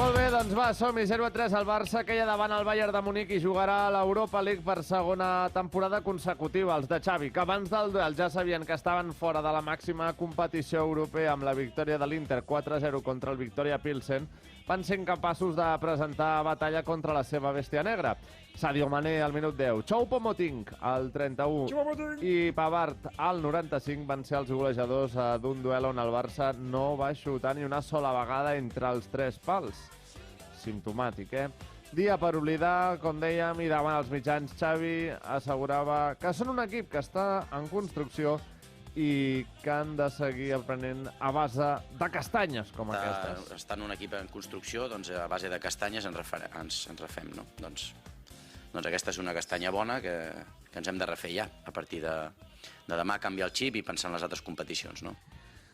Molt bé, doncs va, som-hi, 0-3. El Barça queia davant el Bayern de Munic i jugarà a l'Europa League per segona temporada consecutiva. Els de Xavi, que abans del duel ja sabien que estaven fora de la màxima competició europea amb la victòria de l'Inter 4-0 contra el Victoria Pilsen, van ser incapaços de presentar batalla contra la seva bèstia negra. Sadio Mané al minut 10, Choupo-Moting al 31 i Pavard al 95 van ser els golejadors d'un duel on el Barça no va xutar ni una sola vegada entre els tres pals. Simptomàtic, Dia per oblidar, com dèiem, i davant els mitjans, Xavi assegurava que són un equip que està en construcció i que han de seguir aprenent a base de castanyes com aquestes. Estant un equip en construcció, doncs a base de castanyes ens refem, no? Doncs aquesta és una castanya bona que ens hem de refer ja, a partir de demà canviar el xip i pensar en les altres competicions, no?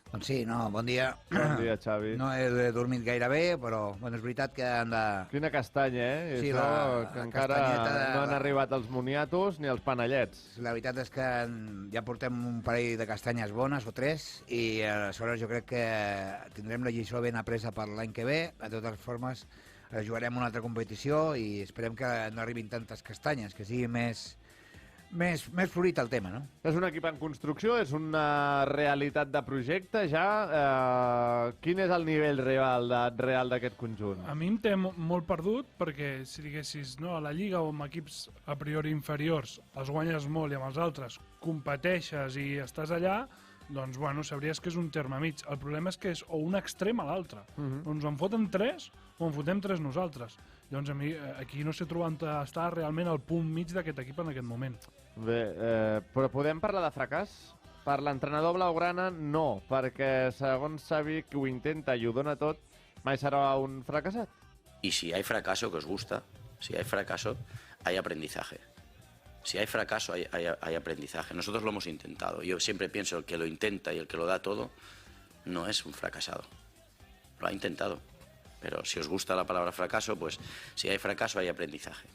Doncs sí, no, bon dia. Bon dia, Xavi. No he dormit gaire bé, però bueno, és veritat que han de... Quina castanya, Sí, que encara no han arribat els moniatos ni els panellets. La veritat és que ja portem un parell de castanyes bones, o tres, i aleshores jo crec que tindrem la lliçó ben apresa per l'any que ve. De totes formes, jugarem una altra competició i esperem que no arribin tantes castanyes, que sigui més florit el tema, no? És un equip en construcció, és una realitat de projecte ja. Quin és el nivell real d'aquest conjunt? A mi em té molt perdut perquè si diguessis a la Lliga o amb equips a priori inferiors els guanyes molt i amb els altres competeixes i estàs allà, doncs bueno, sabries que és un terme mig. El problema és que és o un extrem a l'altre. Doncs en foten tres o en fotem tres nosaltres. Llavors a mi aquí no sé trobar on està realment el punt mig d'aquest equip en aquest moment. Bé, però podem parlar de fracàs? Per l'entrenador blaugrana, no, perquè segons Xavi, que ho intenta i ho dona tot, mai serà un fracassat. Y si hay fracaso, que os gusta, si hay fracaso, hay aprendizaje. Si hay fracaso, hay aprendizaje. Nosotros lo hemos intentado. Yo siempre pienso el que lo intenta y el que lo da todo no es un fracasado. Lo ha intentado. Pero si os gusta la palabra fracaso, pues si hay fracaso, hay aprendizaje.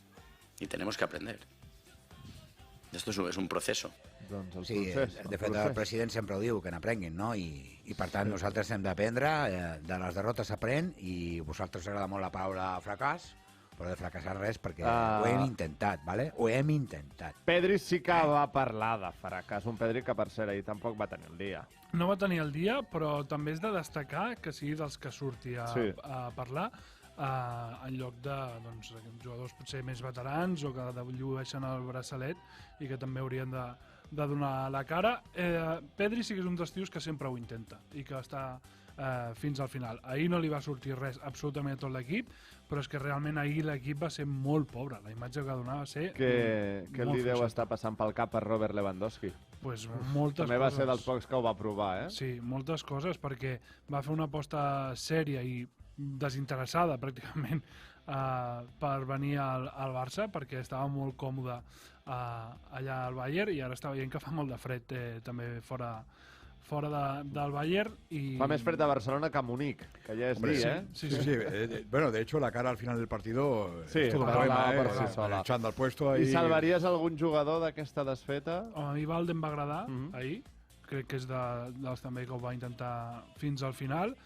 Y tenemos que aprender. Esto és un procés. Doncs el Sí, procés, de fet el president sempre ho diu, que n'aprenguin, no? I per tant nosaltres hem d'aprendre, de les derrotes s'aprèn, i a vosaltres agrada molt la paraula fracàs, però de fracassar res perquè ho hem intentat, ¿vale? Ho hem intentat. Pedri sí que va parlar de fracàs, un Pedri que per ser ahir tampoc va tenir el dia. No va tenir el dia, però també és de destacar que sigui dels que surti a parlar, en lloc de jugadors potser més veterans o que llueixen el braçalet i que també haurien de donar la cara. Pedri sí que és un dels tios que sempre ho intenta i que està fins al final. Ahir no li va sortir res absolutament a tot l'equip, però és que realment ahir l'equip va ser molt pobre. La imatge que donava va ser Què li deu estar passant pel cap a Robert Lewandowski? Pues moltes També va coses. ser dels pocs que ho va provar, Sí, moltes coses, perquè va fer una aposta sèria i desinteressada pràcticament per venir al Barça, perquè estava molt còmode allà al Bayern i ara està veient que fa molt de fred també fora del Bayern. Fa més fred a Barcelona que a Munic, que ja és dir, Sí. Bueno, de hecho, la cara al final del partido Sí, es todo un hablaba problema, por sí sola. echando al puesto ahí. I salvaries algun jugador d'aquesta desfeta? A mi Valde em va agradar ahir, crec que és dels també que ho va intentar fins al final,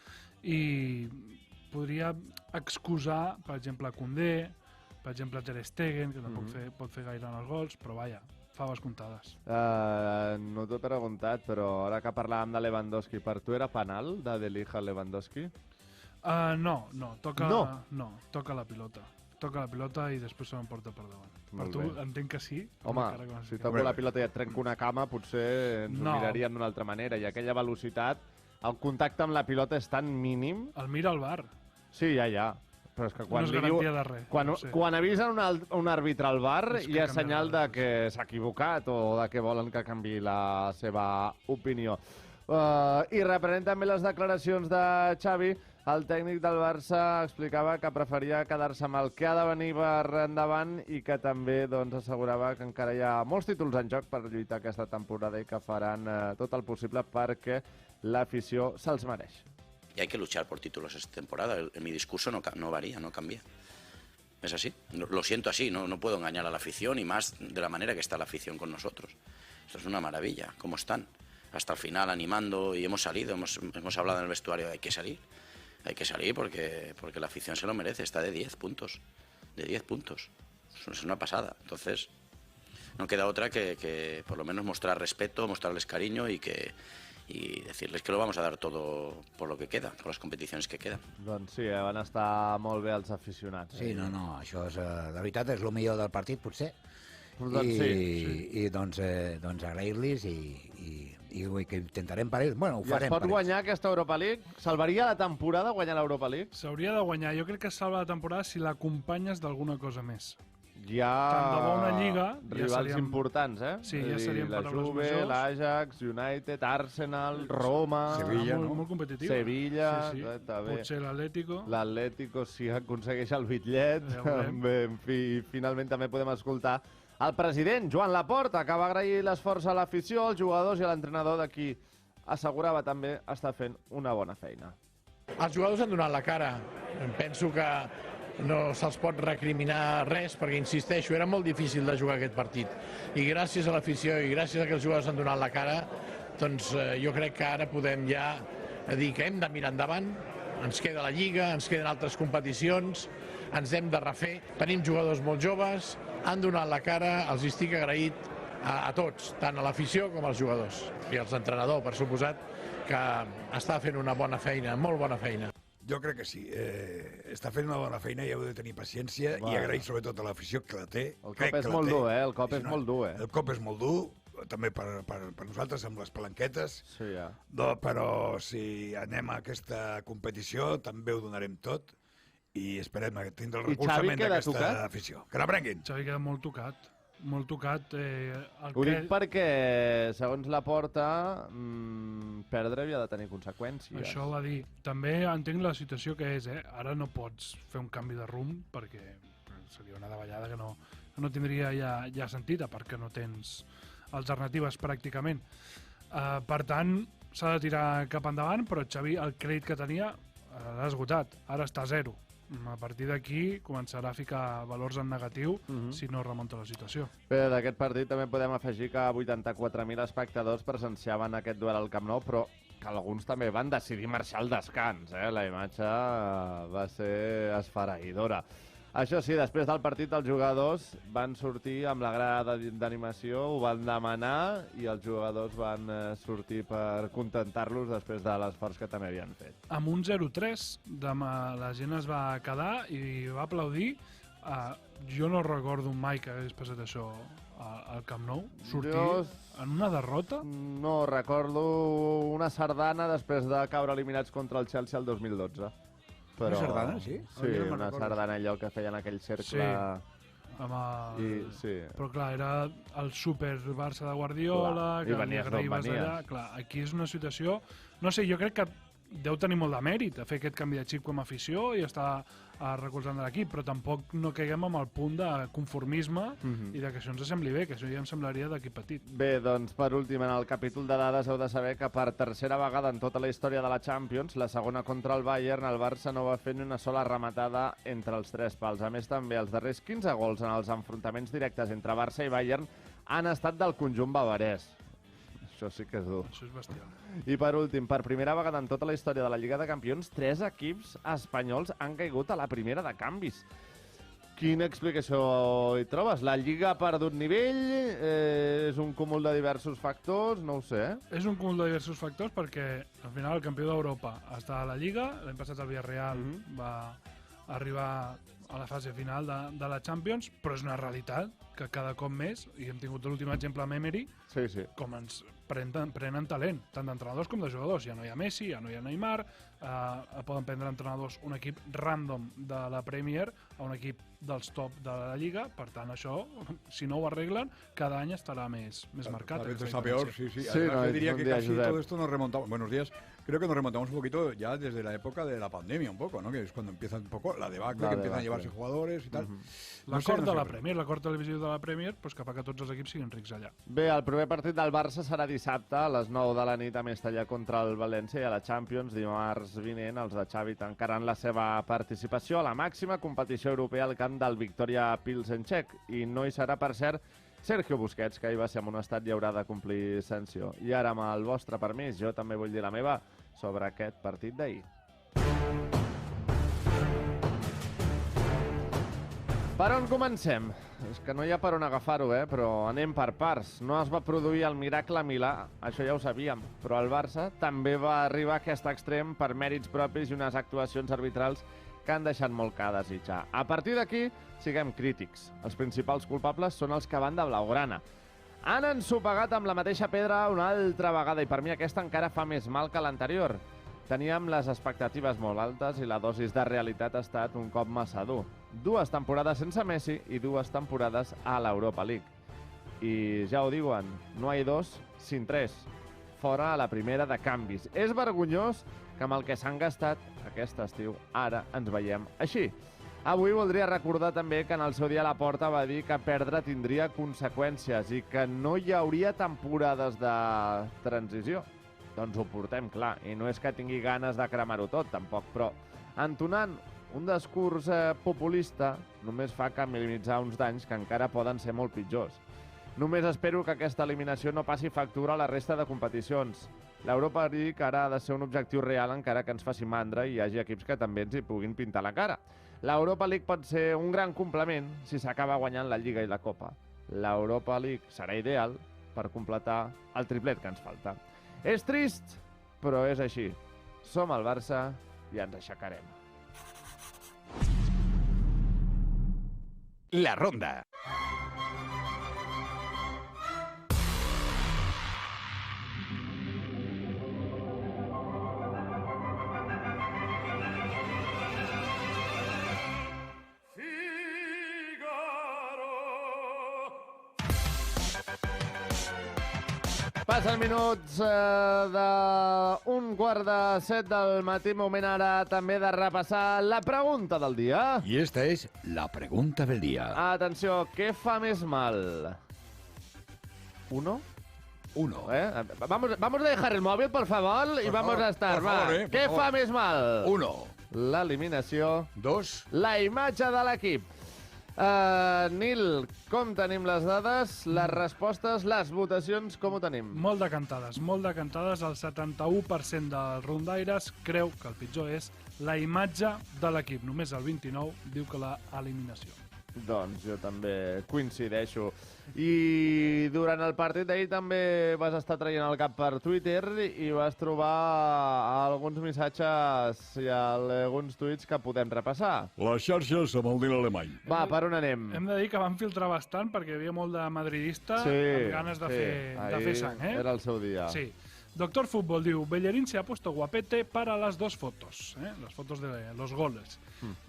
i podria excusar, per exemple, Koundé, per exemple, Ter Stegen, que tampoc pot fer gaire en els gols, però vaja, faves comptades. No t'ho he preguntat, però ara que parlàvem de Lewandowski, per tu era penal de Ligt a Lewandowski? No, toca la pilota. Toca la pilota i després se l'emporta per davant. Molt Per tu bé. entenc que sí. Home, si toco la pilota i et trenco una cama, potser ens ho mirarien d'una altra manera. I aquella velocitat, el contacte amb la pilota és tan mínim... El mira al bar. Sí, ja. Però és que quan No és li diu... garantia de res, no sé. Quan avisen un àrbitre al bar, És que hi ha canvia senyal de de que s'ha equivocat o de que volen que canviï la seva opinió. I reprenent també les declaracions de Xavi, el tècnic del Barça explicava que preferia quedar-se amb el que ha de venir per endavant i que també assegurava que encara hi ha molts títols en joc per lluitar aquesta temporada i que faran tot el possible perquè l'afició se'ls mereix. Y hay que luchar por títulos esta temporada. Mi discurso no varía, no cambia. Es así. Lo siento así. No puedo engañar a la afición y más de la manera que está la afición con nosotros. Esto es una maravilla. ¿Cómo están? Hasta el final animando y hemos salido. Hemos hablado en el vestuario de hay que salir. Hay que salir porque la afición se lo merece, está de 10 puntos. De 10 puntos. Eso es una pasada. Entonces, no queda otra que por lo menos mostrar respeto, mostrarles cariño y decirles que lo vamos a dar todo por lo que queda, por les competicions que queden. Doncs sí, van estar molt bé els aficionats. Sí, no, això és, la veritat és el millor del partit, potser. Doncs I doncs agrair-los i que intentarem per ells. Bueno, ho I es farem pot per ells. guanyar aquesta Europa League? Salvaria la temporada guanyar l'Europa League? S'hauria de guanyar. Jo crec que salva la temporada si l'acompanyes d'alguna cosa més. Hi ha Tant de bo una lliga, ja rivals seríem- importants, eh? Sí, És ja a dir, seríem la paraules Juve, majors. l'Ajax, United, Arsenal, Roma... Sevilla, molt, no? molt competitiu. Sevilla, sí. també. Potser l'Atlético. L'Atlético si aconsegueix el bitllet. Ja ho veurem. Bé, en fi, finalment també podem escoltar el president, Joan Laporta, que va agrair l'esforç a l'afició, als jugadors i a l'entrenador de qui assegurava també estar fent una bona feina. Els jugadors han donat la cara. Penso que no se'ls pot recriminar res, perquè, insisteixo, era molt difícil de jugar aquest partit. I gràcies a l'afició i gràcies a que els jugadors han donat la cara, doncs jo crec que ara podem ja dir que hem de mirar endavant. Ens queda la Lliga, ens queden altres competicions, ens hem de refer. Tenim jugadors molt joves, han donat la cara, els estic agraït a tots, tant a l'afició com als jugadors. I als entrenadors, per suposat, que està fent una bona feina, molt bona feina. Jo crec que sí. Està fent una bona feina i heu de tenir paciència i agrair sobretot a l'afició que la té. El cop és molt dur, eh? El cop és no, molt dur, eh? El cop és molt dur, també per nosaltres amb les palanquetes, Sí, ja. però si anem a aquesta competició també ho donarem tot i esperem tindre el I Xavi recolzament queda d'aquesta tocat? afició. Que n'aprenguin. Xavi queda molt tocat. Molt tocat. Ho dic perquè, segons la porta, perdre havia de tenir conseqüències. Això ho va dir. També entenc la situació que és, Ara no pots fer un canvi de rumb perquè seria una davallada que no tindria ja sentit, perquè no tens alternatives pràcticament. Per tant, s'ha de tirar cap endavant, però Xavi el crèdit que tenia l'ha esgotat. Ara està a 0. A partir d'aquí començarà a ficar valors en negatiu si no remunta la situació. Bé, d'aquest partit també podem afegir que 84.000 espectadors presenciaven aquest duel al Camp Nou, però que alguns també van decidir marxar al descans. La imatge va ser esfereïdora. Això sí, després del partit els jugadors van sortir amb la grada d'animació, ho van demanar i els jugadors van sortir per contentar-los després de l'esforç que també havien fet. Amb un 0-3 la gent es va quedar i va aplaudir. Jo no recordo mai que hagués passat això al Camp Nou, sortir en una derrota. No recordo una sardana després de caure eliminats contra el Chelsea el 2012. Però... Una sardana, sí? Sí, una sardana allò que feien aquell cercle... Sí. Però clar, era el super Barça de Guardiola, clar, que venies allà. Clar, aquí és una situació... No sé, jo crec que deu tenir molt de mèrit a fer aquest canvi de xip com a afició i estar recolzant l'equip, però tampoc no caiguem amb el punt de conformisme i de que això ens sembli bé, que això ja em semblaria d'equip petit. Bé, doncs per últim, en el capítol de dades heu de saber que per tercera vegada en tota la història de la Champions, la segona contra el Bayern, el Barça no va fer ni una sola rematada entre els tres pals. A més, també els darrers 15 gols en els enfrontaments directes entre Barça i Bayern han estat del conjunt bavarès. Això sí que és dur. Això és bestial. I per últim, per primera vegada en tota la història de la Lliga de Campions, 3 equips espanyols han caigut a la primera de canvis. Quina explicació hi trobes? La Lliga ha perdut nivell? És un cúmul de diversos factors? No ho sé. És un cúmul de diversos factors perquè al final el campió d'Europa està a la Lliga, l'any passat el Villarreal va arribar a la fase final de la Champions, però és una realitat que cada cop més, i hem tingut l'últim exemple amb Emery, com ens prenen talent, tant d'entrenadors com de jugadors. Ja no hi ha Messi, ja no hi ha Neymar, poden prendre entrenadors un equip random de la Premier a un equip dels top de la Lliga, per tant això, si no ho arreglen, cada any estarà més marcat. Cada vez está peor, sí. Sí, Además, no, yo diría que día, casi Josep. todo esto nos remontamos. Buenos días. Creo que nos remontamos un poquito ya desde la época de la pandemia, un poco, ¿no? Que es cuando empieza un poco la debacle, que empiezan a llevarse jugadores y tal. L'acord de la Premier, l'acord televisiu de la Premier, doncs cap a que tots els equips siguin rics allà. Bé, el primer partit del Barça serà dissabte a les 9 de la nit a Mestalla contra el València i a la Champions dimarts vinent els de Xavi tancaran la seva participació a la màxima competició europea al camp del Victoria Pilsen-Txec i no hi serà, per cert, Sergio Busquets, que ahir va ser en un estat i haurà de complir sanció. I ara, amb el vostre permís, jo també vull dir la meva sobre aquest partit d'ahir. Per on comencem? És que no hi ha per on agafar-ho, però anem per parts. No es va produir el miracle a Milà, això ja ho sabíem, però el Barça també va arribar a aquest extrem per mèrits propis i unes actuacions arbitrals que han deixat molt que desitjar. A partir d'aquí, siguem crítics. Els principals culpables són els que van de blaugrana. Han ensopegat amb la mateixa pedra una altra vegada i per mi aquesta encara fa més mal que l'anterior. Teníem les expectatives molt altes i la dosis de realitat ha estat un cop massa dur. 2 temporades sense Messi i 2 temporades a l'Europa League. I ja ho diuen, no hi ha 2 sin 3. Fora a la primera de canvis. És vergonyós que amb el que s'han gastat aquest estiu ara ens veiem així. Avui voldria recordar també que en el seu dia Laporta va dir que perdre tindria conseqüències i que no hi hauria temporades de transició. Doncs ho portem clar, i no és que tingui ganes de cremar-ho tot, tampoc, però entonant un discurs populista només fa que minimitzar uns danys que encara poden ser molt pitjors. Només espero que aquesta eliminació no passi factura a la resta de competicions. L'Europa League ara ha de ser un objectiu real encara que ens faci mandra i hi hagi equips que també ens hi puguin pintar la cara. L'Europa League pot ser un gran complement si s'acaba guanyant la Lliga i la Copa. L'Europa League serà ideal per completar el triplet que ens falta. És trist, però és així. Som el Barça i ens aixecarem. La Ronda. Passen minuts d'un 6:15 del matí, moment ara també de repassar la pregunta del dia. Y esta es la pregunta del día. Atenció, què fa més mal? Uno? Vamos a dejar el móvil, por favor, y vamos a estar. Què fa més mal? 1. L'eliminació. 2. La imatge de l'equip. Nil, com tenim les dades, les respostes, les votacions, com ho tenim? Molt decantades. El 71% dels rondaires creu que el pitjor és la imatge de l'equip. Només el 29% diu que l'eliminació. Doncs jo també coincideixo. I durant el partit d'ahir també vas estar traient el cap per Twitter i vas trobar alguns missatges i alguns tuits que podem repassar. Les xarxes amb el Nil Alemany. Va, per on anem? Hem de dir que van filtrar bastant perquè hi havia molt de madridista amb ganes de fer sang. Era el seu dia. Sí. Doctor Fútbol diu, Bellerín se ha puesto guapete para las 2 fotos, las fotos de los goles.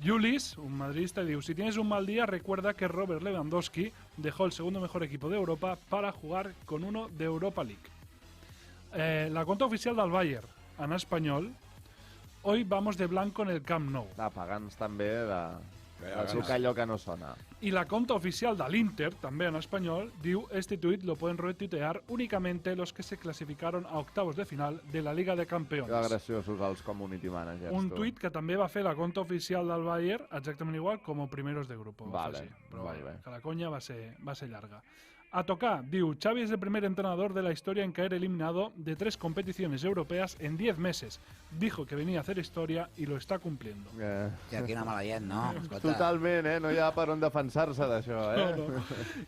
Julis, un madridista, diu, si tienes un mal día, recuerda que Robert Lewandowski dejó el segundo mejor equipo de Europa para jugar con uno de Europa League. La cuenta oficial del Bayern, en espanyol, hoy vamos de blanco en el Camp Nou. Pagans també de tocar allò que no sona. Y la cuenta oficial del Inter, també en espanyol, diu, este tuit lo pueden retuitear únicamente los que se clasificaron a octavos de final de la Liga de Campeones. Que graciosos els community managers. Un tuit que també va fer la cuenta oficial del Bayern exactament igual com primeros de grupo. Vale, però vale. que la conya va ser llarga. A tocar, diu, Xavi es el primer entrenador de la historia en caer eliminado de 3 competiciones europeas en 10 meses. Dijo que venía a hacer historia y lo está cumpliendo. Hòstia, quina mala gent, no? Escolta. Totalment, no hi ha per on defensar-se d'això, No.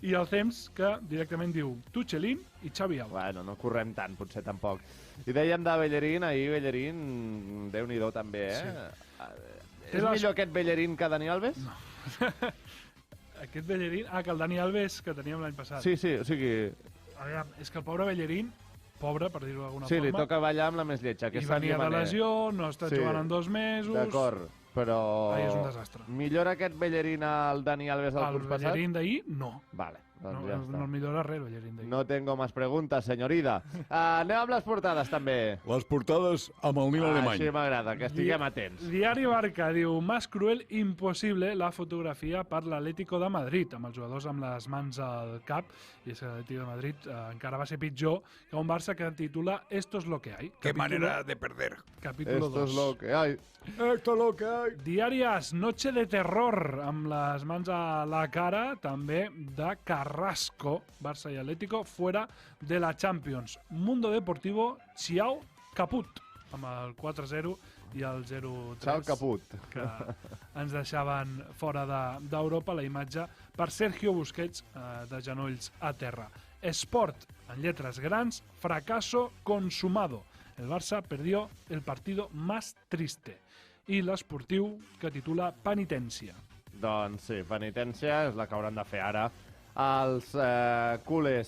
I el temps que directament diu Tuchelin i Xavi out. Bueno, no correm tant, potser tampoc. I dèiem de Bellerín, ahir Bellerín, Déu-n'hi-do també, Sí. És millor aquest Bellerín que Dani Alves? No. Aquest Bellerín... que el Dani Alves que teníem l'any passat. Sí, o sigui... Aviam, és que el pobre Bellerín, pobre, per dir-ho d'alguna forma... Sí, li toca ballar amb la més lletja. I venia de lesió, no està jugant en 2 mesos... D'acord, però... És un desastre. Millora aquest Bellerín al Dani Alves del curs passat? El Bellerín d'ahir, no. Vale, doncs No, ja està. no millora res, Bellerín d'ahir. No tengo más preguntas, senyorida. Anem amb les portades, també. Les portades amb el Nil Alemany. Així m'agrada, que estiguem atents. Diari Barca diu, más cruel impossible la fotografia per l'Atlético de Madrid, amb els jugadors amb les mans al cap, i és que l'Atlético de Madrid encara va ser pitjor que un Barça que titula Esto es lo que hay. Qué manera de perder. Capítulo 2. Esto es lo que hay. Esto es lo que hay. Diari AS, Noche de terror, amb les mans a la cara, també de Carrasco, Barça i Atlético, fuera de la Champions. Mundo Deportivo, Chiao Caput, amb el 4-0 i el 0-3. Xau caput. Que ens deixaven fora d'Europa, la imatge per Sergio Busquets de genolls a terra. Esport, en lletres grans, fracaso consumado. El Barça perdió el partido más triste. I l'esportiu, que titula Penitència. Doncs sí, penitència és la que hauran de fer ara els culers.